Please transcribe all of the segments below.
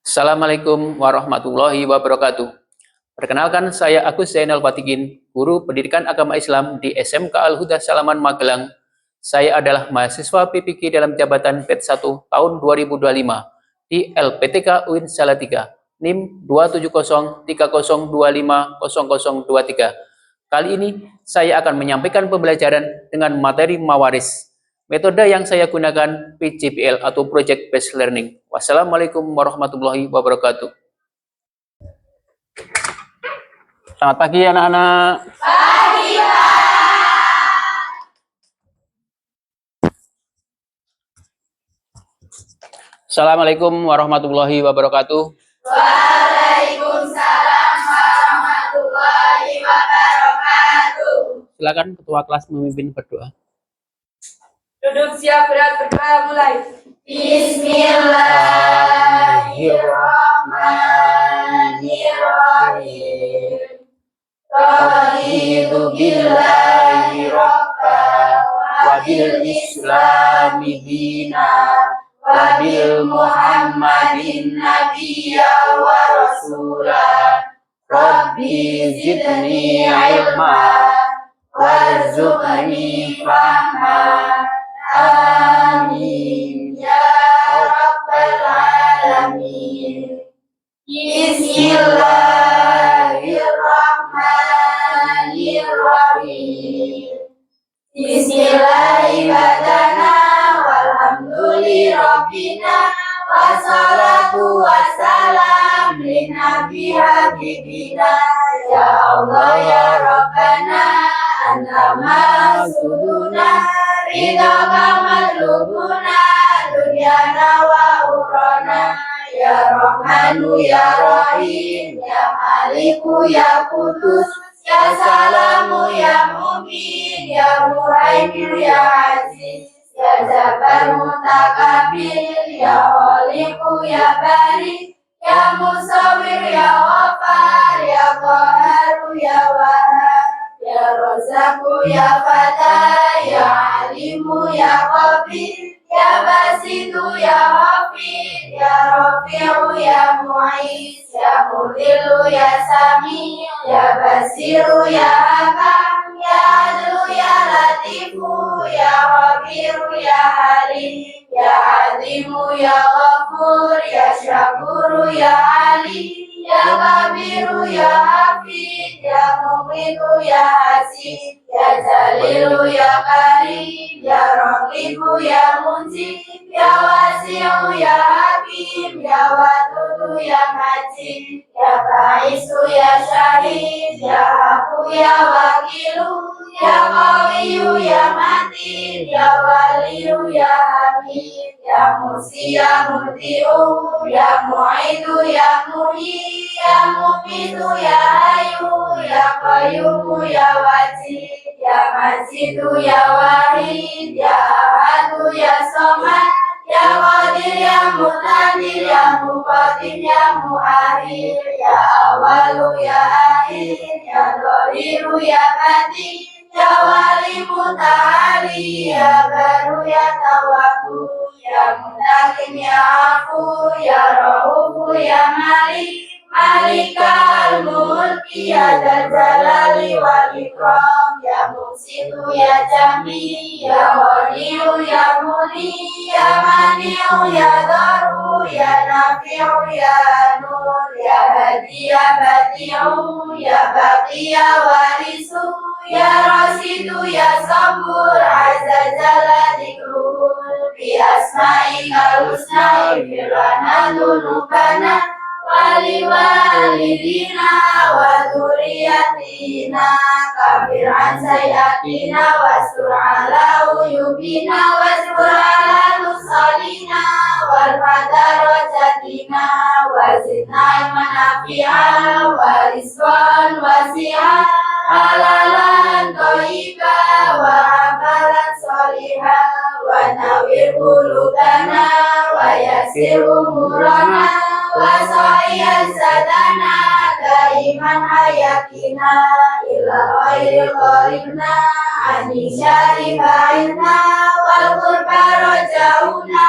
Assalamualaikum warahmatullahi wabarakatuh. Perkenalkan, saya Agus Zainal Patikin, guru pendidikan agama Islam di SMK Al-Huda Salaman Magelang. Saya adalah mahasiswa PPK dalam jabatan PET 1 tahun 2025 di LPTK UIN Salatiga, NIM 27030250023. Kali ini saya akan menyampaikan pembelajaran dengan materi Mawaris. Metode yang saya gunakan PJBL atau Project Based Learning. Wassalamualaikum warahmatullahi wabarakatuh. Selamat pagi anak-anak. Pagi, Pak. Assalamualaikum warahmatullahi wabarakatuh. Waalaikumsalam warahmatullahi wabarakatuh. Silakan ketua kelas memimpin berdoa. Duduk siap berat berdoa mulai. Bismillahirrahmanirrahim. Raditu billahi rabba wa bil islami dina wa bil muhammadin nabiyya wa rasula. Rabbi zidni ilma warzuqni fahma. Amin ya rabbal alamin. Bismillahirrahmanirrahim. Bismillahirrahmanirrahim. Walhamdulillahi wassalatu wassalam li nabi habibina. Ya Allah ya Rabbana anta masuduna ridha matlubuna dunyana wa urana. Ya Rahmanu ya Rahim, ya Maliku ya Kudus, ya Salamu ya Mumin, ya Muhaimin ya Aziz, ya Jabbar Mutakabir, ya Khaliqu ya Bari, ya Musawwir ya Ghaffar, ya Qaharu ya Wahhab, ya Razzaqu ya Fatah, ya Alimu ya Qabir, ya Basitu ya Hafid, ya Rafi'u ya Mu'iz, ya Mudhillu ya Sami, ya Basiru ya Hakam, ya Adlu ya Latifu, ya Khabiru ya Halim, ya Azimu ya Ghafur, ya Syakuru ya Ali, ya Kabiru ya Hafid, ya Muqitu ya Hasib, ya Jalilu ya Karim, ya Raqibu ya Mujib, ya Wasi'u ya Hakim, ya Wadudu ya Majid, ya Ba'isu ya Syahid, ya Haku ya Wakilu, ya Qawiyu ya Matin, ya Waliyu ya Hamid, ya Musi ya Muti'u, ya Mu'idu ya Muhi, ya Mumitu ya Hayu, ya Qayyumu ya Wajid, ya Majidu ya Wahid, ya Ahadu ya Somad, ya Qadir ya Muqtadir, ya Muqaddim ya Muakhir, ya Awalu ya Akhir, ya Dhahiru ya Batin, ya Wali Muta'ali, ya Baru ya Tawakkul, ya Mutakim ya Afu, ya Raufu ya Malik, Malikal Mulki ya Dzal Jalali wal Ikram, ya Muqsitu ya Jami, ya Ghaniyu ya Muni, ya Mani'u ya Dharu, ya Nafi'u ya Nur, ya Hadi ya Badi'u, ya Baqi ya Warisu, ya Rasidu ya Sabur, Azza Jalla Dzikruhu, bi asma'ikal husna ighfir lana dzunubana wali walidina wa dzurriyyatina kafir an sayyi'atina wastur ala uyubina wastur ala nusalina wal fadarajatina wazidna ilman nafi'a wa rizqan wasi'a halalan thayyiba wa amalan sholiha wa nawwir qulubana wa yassir umurana wa sa'yan sadana daiman hayakina ila khairil qaribna ani syari ba'ina wal qurba rajauna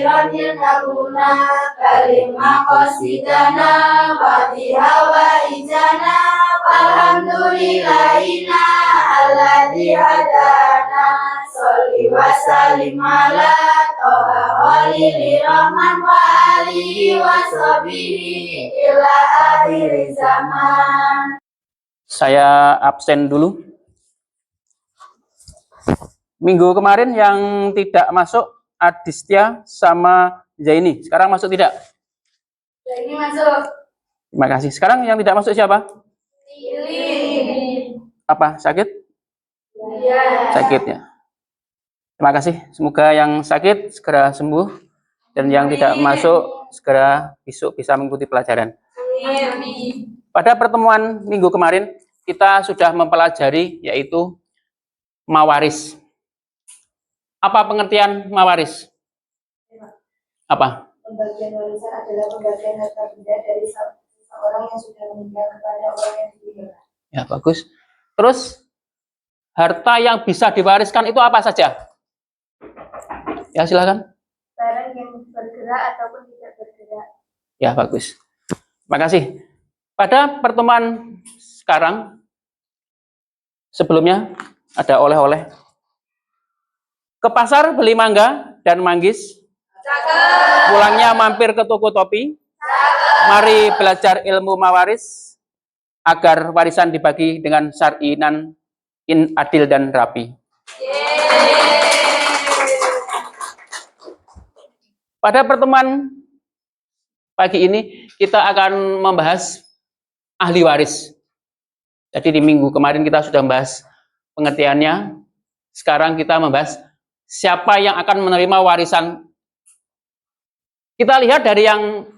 khairanil kabuna kalima qasidana wadiha wa ijana alhamdulillahina alladzi hadana sholli wa sallim ala toha walili rahman wa alihi wa sahbihi ila akhir zaman. Saya absen dulu. Minggu kemarin yang tidak masuk Adistia sama Zaini. Sekarang masuk tidak? Zaini masuk. Terima kasih. Sekarang yang tidak masuk siapa? Lili. Apa? Sakit? Ya. Sakit ya. Terima kasih. Semoga yang sakit segera sembuh dan yang tidak masuk segera besok bisa mengikuti pelajaran. Amin. Pada pertemuan minggu kemarin kita sudah mempelajari yaitu mawaris. Apa pengertian mawaris? Apa? Pembagian warisan adalah pembagian harta benda dari seseorang yang sudah meninggal kepada orang yang ditinggalkan. Ya, bagus. Terus harta yang bisa diwariskan itu apa saja? Ya, silakan. Barang yang bergerak ataupun tidak bergerak. Ya, bagus. Terima kasih. Pada pertemuan sekarang, sebelumnya ada oleh-oleh. Ke pasar beli mangga dan manggis. Cakep. Pulangnya mampir ke toko topi. Cakep. Mari belajar ilmu mawaris agar warisan dibagi dengan syar'i dan adil dan rapi. Pada pertemuan pagi ini kita akan membahas ahli waris. Jadi di minggu kemarin kita sudah membahas pengertiannya. Sekarang kita membahas siapa yang akan menerima warisan. Kita lihat dari yang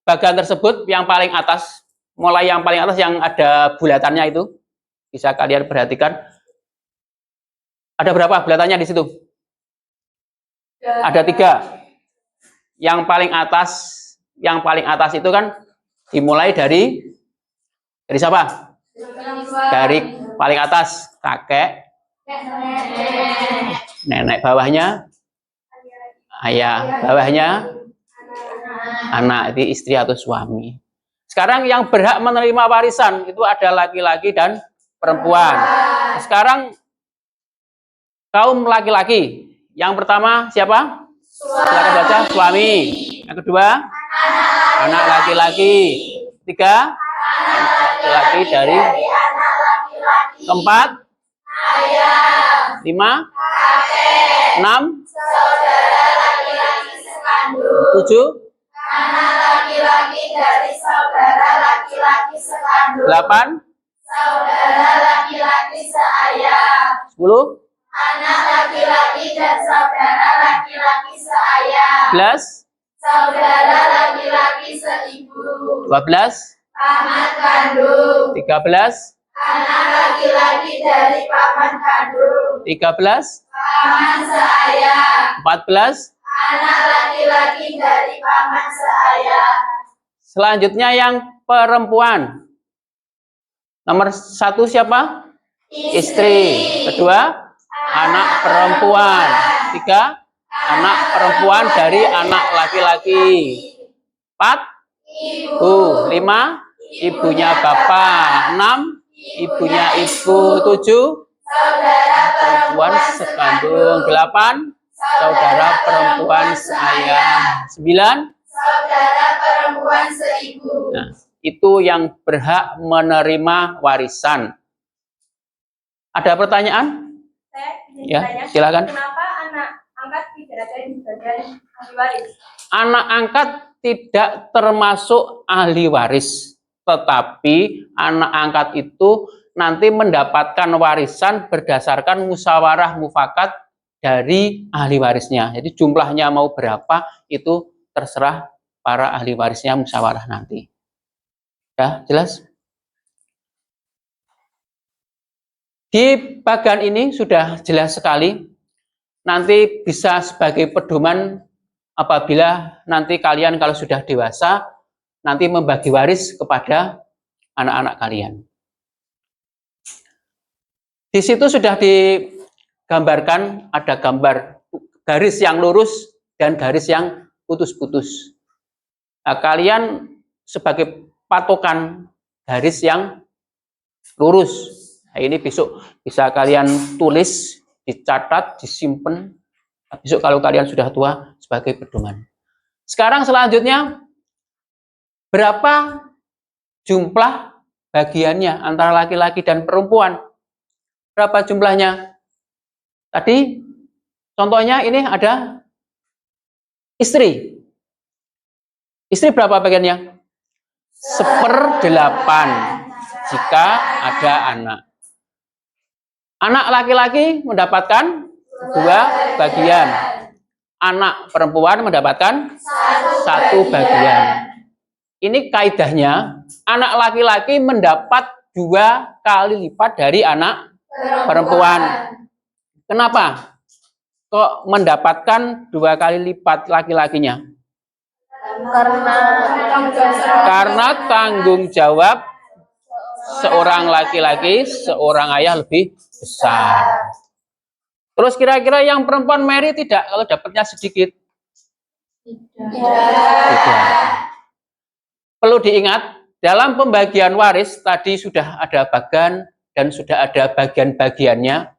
bagian tersebut yang paling atas, mulai yang paling atas yang ada bulatannya itu, bisa kalian perhatikan. Ada berapa bulatannya di situ? Ada 3. Yang paling atas itu kan dimulai dari siapa? Dari paling atas kakek, nenek, bawahnya ayah, bawahnya anak, itu istri atau suami. Sekarang yang berhak menerima warisan itu ada laki-laki dan perempuan. Sekarang kaum laki-laki. Yang pertama siapa? Silakan baca. Suami. Yang kedua anak laki-laki. 3 laki-laki dari. Keempat 5 6 Saudara laki-laki sekandung. 7 Anak laki-laki dari saudara laki-laki sekandung. 8 Saudara laki-laki seayah. 10 Anak laki-laki dan saudara laki-laki seayah. 11 Saudara laki-laki seibu. 12 Paman kandung. 13 Anak laki-laki dari paman kandung. 13 Paman seayah. 14. Anak laki-laki dari paman seayah. Selanjutnya yang perempuan. Nomor 1 siapa? Istri. Kedua, anak perempuan. 3, anak perempuan dari anak laki-laki. 4, ibu. 5, ibunya bapak. 6, ibunya ibu. 7, Saudara perempuan sekandung. 8, saudara perempuan seayah. 9, saudara perempuan seibu. nah, itu yang berhak menerima warisan. Ada pertanyaan? Saya Ya, silakan. Kenapa anak angkat tidak ada di bagian ahli waris? Anak angkat tidak termasuk ahli waris, tetapi anak angkat itu nanti mendapatkan warisan berdasarkan musyawarah mufakat dari ahli warisnya. Jadi jumlahnya mau berapa itu terserah para ahli warisnya musyawarah nanti. Ya, jelas? Di bagian ini sudah jelas sekali. Nanti bisa sebagai pedoman apabila nanti kalian kalau sudah dewasa nanti membagi waris kepada anak-anak kalian. Di situ sudah digambarkan ada gambar garis yang lurus dan garis yang putus-putus. Nah, kalian sebagai patokan garis yang lurus. Nah, ini besok bisa kalian tulis, dicatat, disimpan. Besok kalau kalian sudah tua sebagai pedoman. Sekarang selanjutnya, berapa jumlah bagiannya antara laki-laki dan perempuan? Berapa jumlahnya? Tadi contohnya ini ada istri. Istri berapa bagiannya? 1/8 jika ada anak. Anak laki-laki mendapatkan 2 bagian. Anak perempuan mendapatkan 1 bagian. Ini kaidahnya, anak laki-laki mendapat 2 kali lipat dari anak perempuan. Kenapa? Kok mendapatkan 2 kali lipat laki-lakinya? Karena tanggung jawab seorang laki-laki, seorang ayah lebih besar. Terus kira-kira yang perempuan marry tidak kalau dapatnya sedikit? Tidak. Perlu diingat, dalam pembagian waris tadi sudah ada bagan dan sudah ada bagian-bagiannya.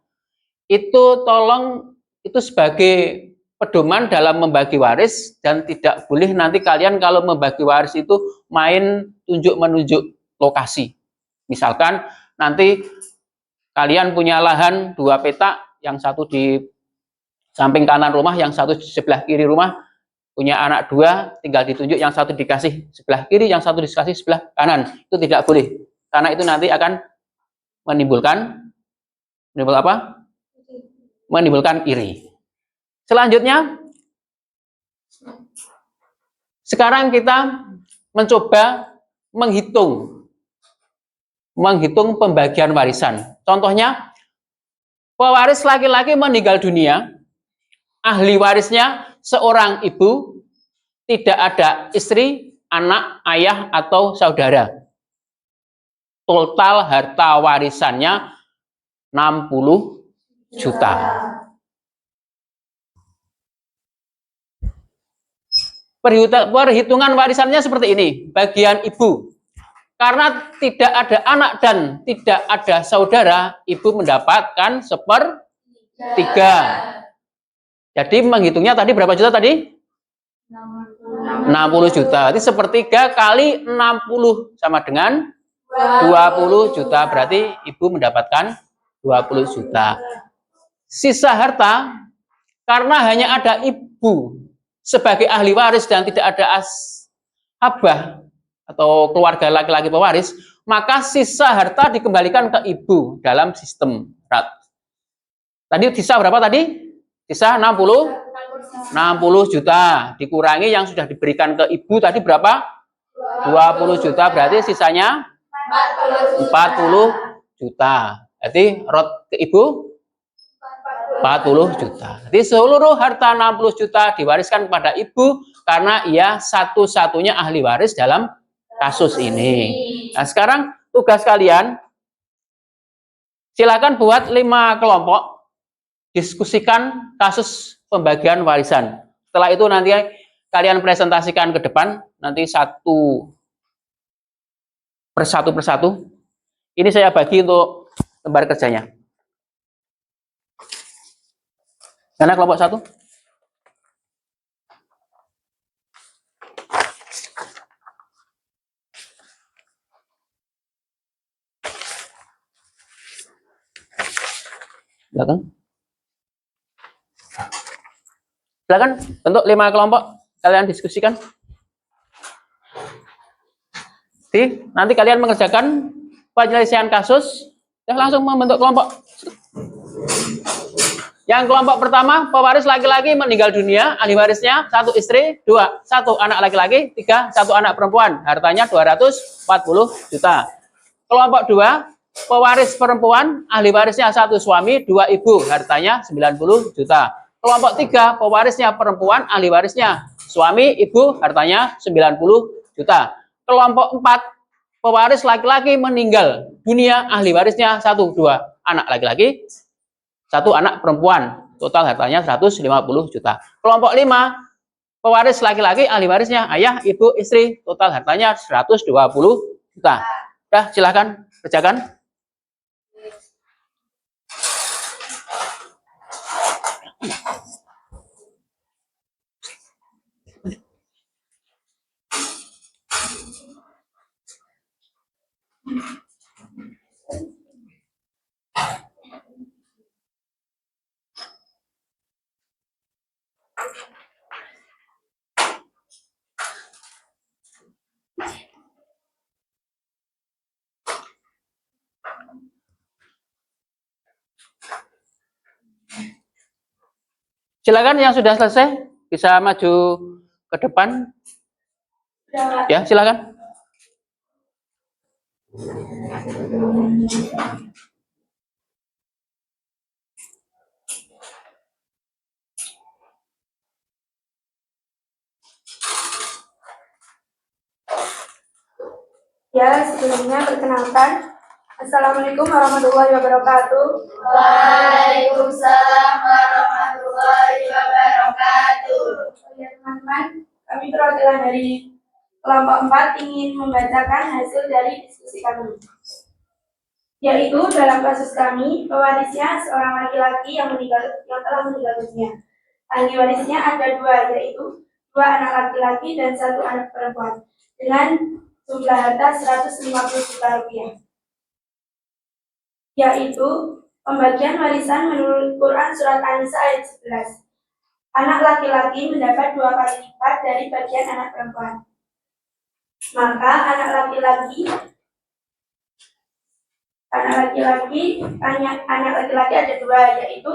Itu tolong itu sebagai pedoman dalam membagi waris dan tidak boleh nanti kalian kalau membagi waris itu main tunjuk-menunjuk lokasi. Misalkan nanti kalian punya lahan 2 petak, yang satu di samping kanan rumah, yang satu di sebelah kiri rumah, punya anak 2, tinggal ditunjuk yang satu dikasih sebelah kiri, yang satu dikasih sebelah kanan. Itu tidak boleh, karena itu nanti akan menimbulkan apa? Menimbulkan iri. Selanjutnya, sekarang kita mencoba menghitung pembagian warisan. Contohnya, pewaris laki-laki meninggal dunia, ahli warisnya seorang ibu, tidak ada istri, anak, ayah, atau saudara. Total harta warisannya 60 juta. Perhitungan warisannya seperti ini. Bagian ibu, karena tidak ada anak dan tidak ada saudara, ibu mendapatkan 1/3. Jadi menghitungnya tadi berapa juta tadi? 60 juta. Jadi 1/3 kali 60 sama dengan 20 juta. Berarti ibu mendapatkan 20 juta. Sisa harta, karena hanya ada ibu sebagai ahli waris dan tidak ada abah atau keluarga laki-laki pewaris, maka sisa harta dikembalikan ke ibu dalam sistem rat. Tadi sisa berapa tadi? Sisa 60 juta. Dikurangi yang sudah diberikan ke ibu tadi berapa? 20 juta. Berarti sisanya 40 juta. Berarti rot ke ibu 40 juta. Jadi seluruh harta 60 juta diwariskan kepada ibu karena ia satu-satunya ahli waris dalam kasus ini. Nah, sekarang tugas kalian, silakan buat 5 kelompok, diskusikan kasus pembagian warisan. Setelah itu nanti kalian presentasikan ke depan, nanti satu persatu. Ini saya bagi untuk lembar kerjanya. Karena kelompok 1. Silakan bentuk 5 kelompok, kalian diskusikan. Nanti kalian mengerjakan penyelesaian kasus, ya langsung membentuk kelompok. Yang kelompok pertama, pewaris laki-laki meninggal dunia, ahli warisnya 1 istri, 2, 1 anak laki-laki, 3, 1 anak perempuan, hartanya 240 juta. Kelompok 2, pewaris perempuan, ahli warisnya 1 suami, 2 ibu, hartanya 90 juta. Kelompok 3, pewarisnya perempuan, ahli warisnya suami, ibu, hartanya 90 juta. Kelompok 4, pewaris laki-laki meninggal dunia, ahli warisnya 1, 2 anak laki-laki, 1 anak perempuan, total hartanya 150 juta. Kelompok 5, Pewaris laki-laki, ahli warisnya ayah, ibu, istri, total hartanya 120 juta. Dah, silahkan kerjakan. Silakan yang sudah selesai bisa maju ke depan. Ya, silakan. Ya, sebelumnya perkenalkan. Assalamualaikum warahmatullahi wabarakatuh. Waalaikumsalam warahmatullahi wabarakatuh. Ya, teman-teman, kami perwakilan dari kelompok 4 ingin membacakan hasil dari diskusi kami. Yaitu dalam kasus kami, pewarisnya seorang laki-laki yang telah meninggal dunia. Ahli warisnya ada 2, yaitu 2 anak laki-laki dan 1 anak perempuan, dengan jumlah harta 150 juta rupiah. Yaitu pembagian warisan menurut Quran Surat An-Nisa ayat 11. Anak laki-laki mendapat 2 kali lipat dari bagian anak perempuan. Maka anak laki-laki ada 2, yaitu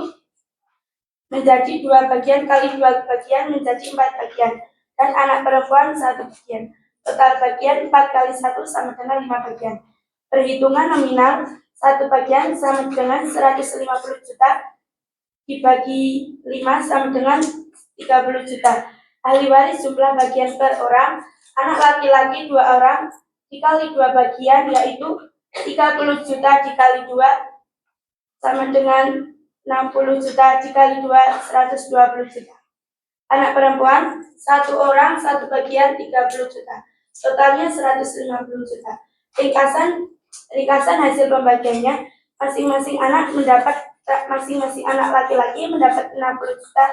menjadi 2 bagian kali 2 bagian menjadi 4 bagian, dan anak perempuan 1 bagian. Total bagian 4 kali 1 sama dengan 5 bagian. Perhitungan nominal 1 bagian sama dengan 150 juta dibagi 5 sama dengan 30 juta. Ahli waris jumlah bagian per orang, anak laki-laki 2 orang dikali 2 bagian, yaitu 30 juta dikali 2 sama dengan 60 juta dikali 2, 120 juta. Anak perempuan 1 orang 1 bagian 30 juta. Totalnya 150 juta. Ringkasan hasil pembagiannya, masing-masing anak laki-laki mendapat 60 juta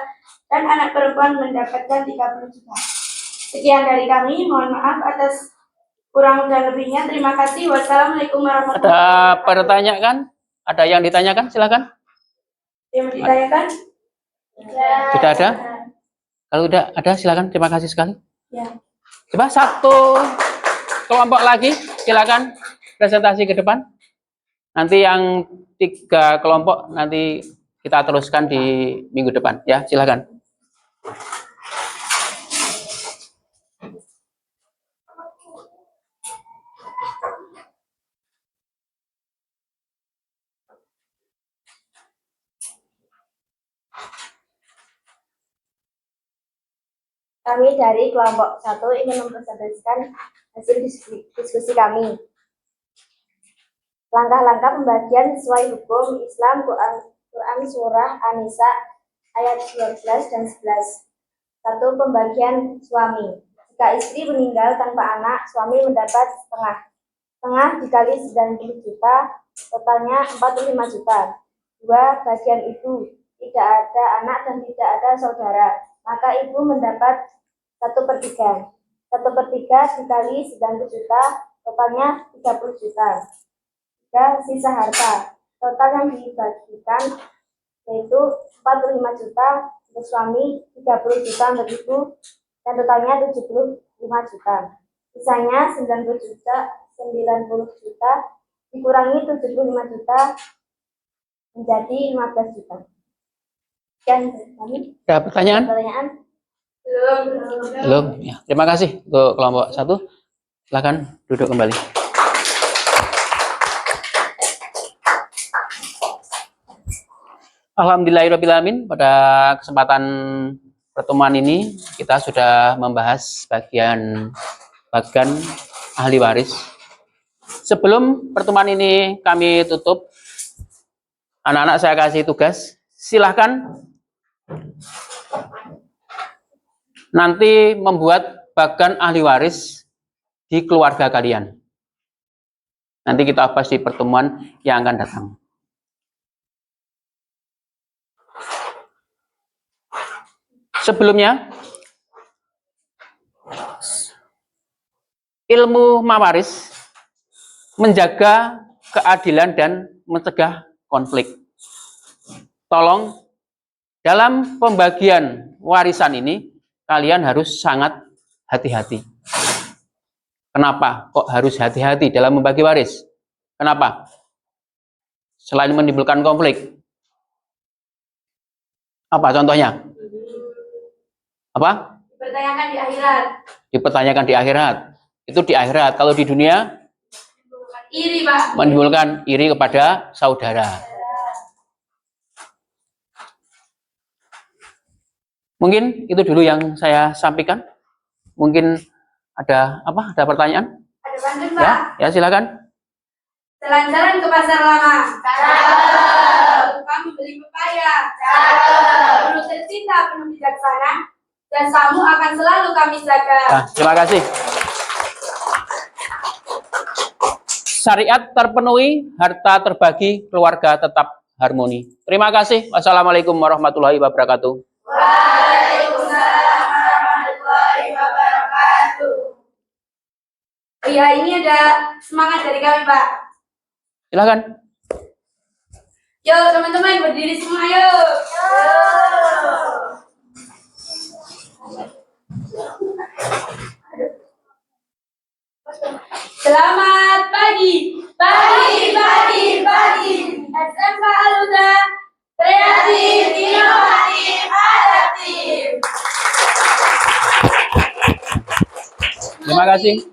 dan anak perempuan mendapatkan 30 juta. Sekian dari kami, mohon maaf atas kurang dan lebihnya. Terima kasih. Wassalamualaikum warahmatullahi wabarakatuh. Ada pertanyaan? Ada yang ditanyakan? Silakan. Yang ditanyakan? Ya. Sudah ada? Kalau udah ada, silakan. Terima kasih sekali. Ya. Coba 1 kelompok lagi, silakan presentasi ke depan. Nanti yang 3 kelompok nanti kita teruskan di minggu depan. Ya, silakan. Kami dari kelompok 1 ingin mempresentasikan hasil diskusi kami. Langkah-langkah pembagian sesuai hukum Islam Quran Surah An-Nisa ayat 12 dan 11. 1. Pembagian suami. Jika istri meninggal tanpa anak, suami mendapat setengah. Setengah dikali 90 juta, totalnya 45 juta. 2. Bagian ibu. Tidak ada anak dan tidak ada saudara, maka ibu mendapat 1/3. 1/3 dikali 90 juta, totalnya 30 juta. 3. Sisa harta. Total yang dibagikan yaitu 45 juta untuk suami, 30 juta untuk ibu, dan totalnya 75 juta. Sisanya 90 juta dikurangi 75 juta menjadi 15 juta. Sekian dari kami. Ada pertanyaan? Belum. Ya. Terima kasih untuk kelompok 1. Silakan duduk kembali. Alhamdulillahirrahmanirrahim. Pada kesempatan pertemuan ini kita sudah membahas bagian ahli waris. Sebelum pertemuan ini kami tutup, anak-anak saya kasih tugas. Silahkan nanti membuat bahkan ahli waris di keluarga kalian. Nanti kita bahas di pertemuan yang akan datang. Sebelumnya, ilmu mawaris menjaga keadilan dan mencegah konflik. Tolong, dalam pembagian warisan ini, kalian harus sangat hati-hati. Kenapa kok harus hati-hati dalam membagi waris? Kenapa? Selain menimbulkan konflik. Apa contohnya? Apa? Dipertanyakan di akhirat. Dipertanyakan di akhirat. Itu di akhirat. Kalau di dunia, Iri, Pak. menimbulkan iri kepada saudara. Mungkin itu dulu yang saya sampaikan. Mungkin ada apa? Ada pertanyaan? Ada pantun, Ya, Pak. ya silakan. Jalan-jalan ke pasar lama. Cakep. Kami beli pepaya. Cakep. Guru tercinta penuh bijaksana. Dan samu akan selalu kami jaga. Nah, terima kasih. Syariat terpenuhi, harta terbagi, keluarga tetap harmoni. Terima kasih. Wassalamualaikum warahmatullahi wabarakatuh. Waalaikumsalam warahmatullahi wabarakatuh. Oh ya, ini ada semangat dari kami, Pak. Silakan. Yuk, teman-teman, berdiri semua, yuk. Selamat pagi. Pagi. SMK Al-Huda, kreatif, inovatif, adaptif. Terima kasih.